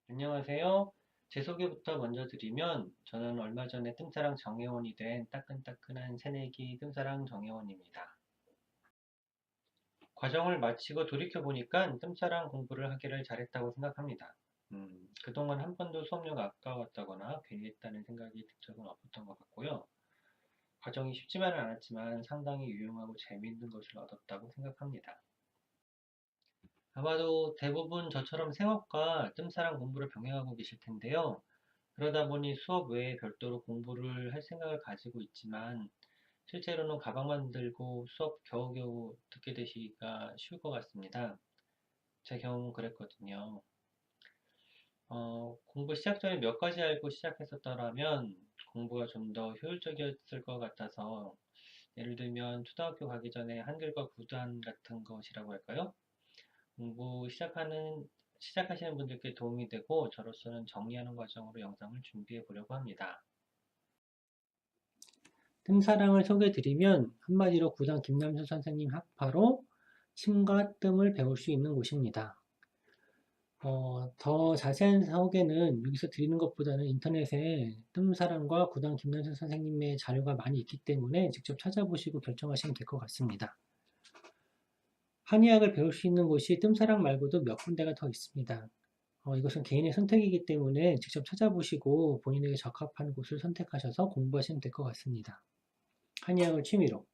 안녕하세요. 제 소개부터 먼저 드리면 저는 얼마 전에 뜸사랑 정회원이 된 따끈따끈한 새내기 뜸사랑 정회원입니다. 과정을 마치고 돌이켜보니까 뜸사랑 공부를 하기를 잘했다고 생각합니다. 그동안 한 번도 수업료가 아까웠다거나 괜히 했다는 생각이 든 적은 없었던 것 같고요. 과정이 쉽지만은 않았지만 상당히 유용하고 재미있는 것을 얻었다고 생각합니다. 아마도 대부분 저처럼 생업과 뜸사랑 공부를 병행하고 계실 텐데요. 그러다 보니 수업 외에 별도로 공부를 할 생각을 가지고 있지만 실제로는 가방만 들고 수업 겨우겨우 듣게 되시기가 쉬울 것 같습니다. 제 경우 그랬거든요. 공부 시작 전에 몇 가지 알고 시작했었더라면 공부가 좀 더 효율적이었을 것 같아서 예를 들면 초등학교 가기 전에 한글과 구단 같은 것이라고 할까요? 공부 시작하시는 분들께 도움이 되고 저로서는 정리하는 과정으로 영상을 준비해 보려고 합니다. 뜸사랑을 소개드리면 한마디로 구단 김남수 선생님 학파로 침과 뜸을 배울 수 있는 곳입니다. 더 자세한 소개는 여기서 드리는 것보다는 인터넷에 뜸사랑과 구단 김남수 선생님의 자료가 많이 있기 때문에 직접 찾아보시고 결정하시면 될 것 같습니다. 한의학을 배울 수 있는 곳이 뜸사랑 말고도 몇 군데가 더 있습니다. 이것은 개인의 선택이기 때문에 직접 찾아보시고 본인에게 적합한 곳을 선택하셔서 공부하시면 될 것 같습니다. 한의학을 취미로.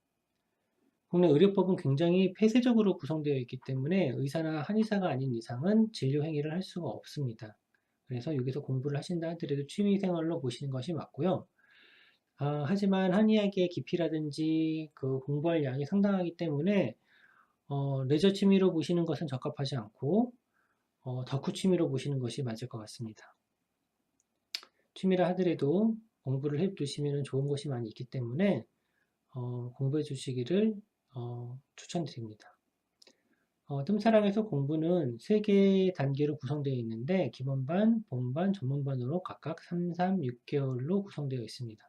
국내 의료법은 굉장히 폐쇄적으로 구성되어 있기 때문에 의사나 한의사가 아닌 이상은 진료 행위를 할 수가 없습니다. 그래서 여기서 공부를 하신다 하더라도 취미생활로 보시는 것이 맞고요. 하지만 한의학의 깊이라든지 그 공부할 양이 상당하기 때문에 레저 취미로 보시는 것은 적합하지 않고 덕후 취미로 보시는 것이 맞을 것 같습니다. 취미라 하더라도 공부를 해 두시면 좋은 것이 많이 있기 때문에 공부해 주시기를 추천드립니다. 뜸사랑에서 공부는 3개의 단계로 구성되어 있는데 기본반, 본반, 전문반으로 각각 3, 3, 6개월로 구성되어 있습니다.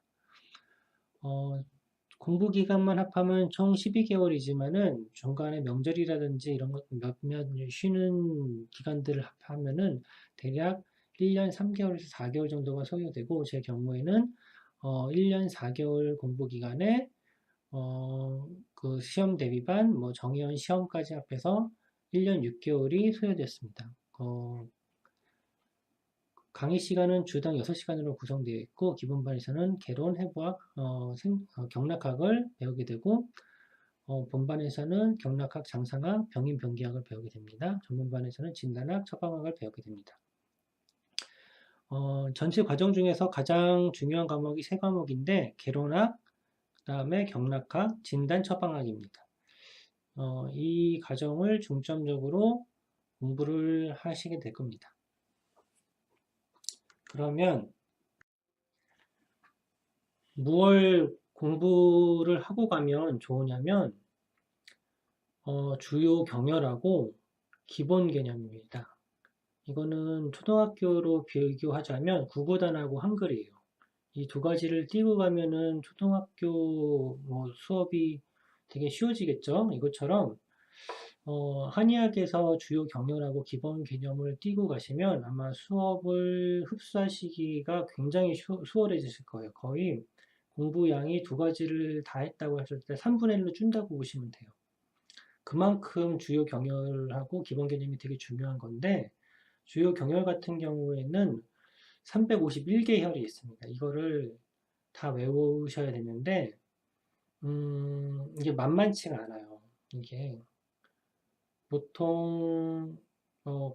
공부 기간만 합하면 총 12개월이지만은 중간에 명절이라든지 이런 것 몇몇 쉬는 기간들을 합하면은 대략 1년 3개월에서 4개월 정도가 소요되고 제 경우에는 1년 4개월 공부 기간에 그 시험 대비반, 뭐 정의원 시험까지 합해서 1년 6개월이 소요됐습니다. 강의 시간은 주당 6시간으로 구성되어 있고 기본반에서는 개론, 해부학, 경락학을 배우게 되고 본반에서는 경락학, 장상학, 병인, 병기학을 배우게 됩니다. 전문반에서는 진단학, 처방학을 배우게 됩니다. 전체 과정 중에서 가장 중요한 과목이 3과목인데 개론학, 그 다음에 경락학, 진단, 처방학입니다. 이 과정을 중점적으로 공부를 하시게 될 겁니다. 그러면 무얼 공부를 하고 가면 좋으냐면 주요 경열하고 기본 개념입니다. 이거는 초등학교로 비교하자면 국어단하고 한글이에요. 이 두 가지를 띄고 가면은 초등학교 뭐 수업이 되게 쉬워지겠죠. 이것처럼 한의학에서 주요 경열하고 기본 개념을 띄고 가시면 아마 수업을 흡수하시기가 굉장히 수월해지실 거예요. 거의 공부량이 두 가지를 다 했다고 하실 때 3분의 1로 준다고 보시면 돼요. 그만큼 주요 경열하고 기본 개념이 되게 중요한 건데 주요 경열 같은 경우에는 351개 혈이 있습니다. 이거를 다 외우셔야 되는데 이게 만만치가 않아요. 이게 보통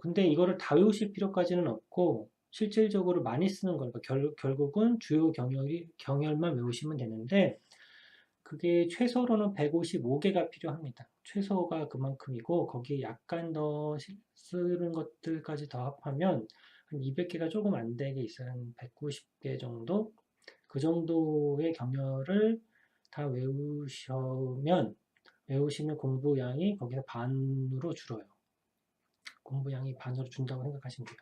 근데 이거를 다 외우실 필요까지는 없고 실질적으로 많이 쓰는 거니까 결국은 주요 경열만 외우시면 되는데 그게 최소로는 155개가 필요합니다. 최소가 그만큼이고 거기에 약간 더 쓰는 것들까지 더 합하면 한 200개가 조금 안 되게 있어요. 한 190개 정도? 그 정도의 경열을 다 외우시면 공부량이 거기서 반으로 줄어요. 공부량이 반으로 준다고 생각하시면 돼요.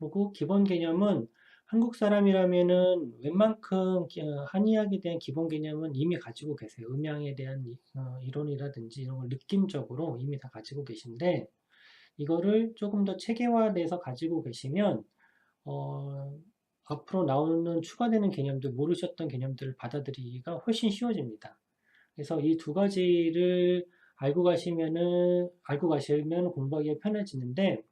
그리고 기본 개념은 한국 사람이라면은 웬만큼 한의학에 대한 기본 개념은 이미 가지고 계세요. 음양에 대한 이론이라든지 이런 걸 느낌적으로 이미 다 가지고 계신데 이거를 조금 더 체계화돼서 가지고 계시면 어, 앞으로 나오는 추가되는 개념들, 모르셨던 개념들을 받아들이기가 훨씬 쉬워집니다. 그래서 이 두 가지를 알고 가시면 공부하기가 편해지는데,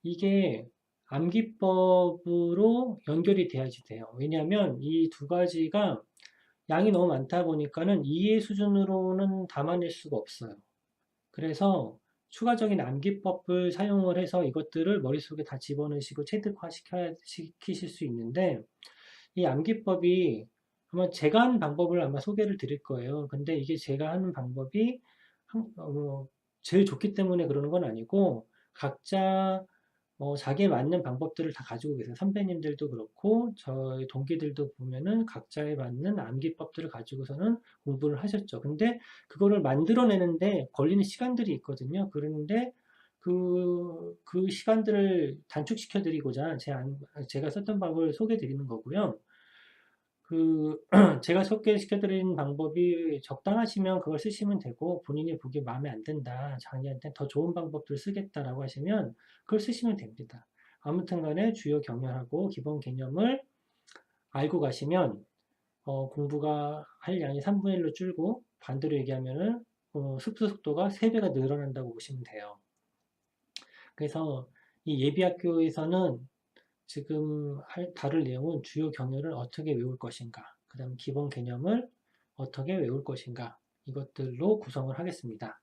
이게 암기법으로 연결이 돼야지 돼요. 왜냐하면 이 두 가지가 양이 너무 많다 보니까는 이해 수준으로는 담아낼 수가 없어요. 그래서 추가적인 암기법을 사용을 해서 이것들을 머릿속에 다 집어넣으시고 체득화시키실 수 있는데, 이 암기법이 아마 제가 하는 방법을 아마 소개를 드릴 거예요. 근데 이게 제가 하는 방법이 제일 좋기 때문에 그러는 건 아니고, 각자 자기에 맞는 방법들을 다 가지고 계세요. 선배님들도 그렇고 저희 동기들도 보면은 각자에 맞는 암기법들을 가지고서는 공부를 하셨죠. 근데 그거를 만들어내는데 걸리는 시간들이 있거든요. 그런데 그 시간들을 단축시켜 드리고자 제가 썼던 방법을 소개해 드리는 거고요. 제가 소개시켜 드린 방법이 적당하시면 그걸 쓰시면 되고, 본인이 보기에 마음에 안 든다, 자기한테 더 좋은 방법들을 쓰겠다라고 하시면 그걸 쓰시면 됩니다. 아무튼 간에 주요 경영하고 기본 개념을 알고 가시면 공부가 할 양이 3분의 1로 줄고, 반대로 얘기하면은 습득 속도가 3배가 늘어난다고 보시면 돼요. 그래서 이 예비학교에서는 지금 다룰 내용은 주요 경영을 어떻게 외울 것인가, 그 다음 기본 개념을 어떻게 외울 것인가, 이것들로 구성을 하겠습니다.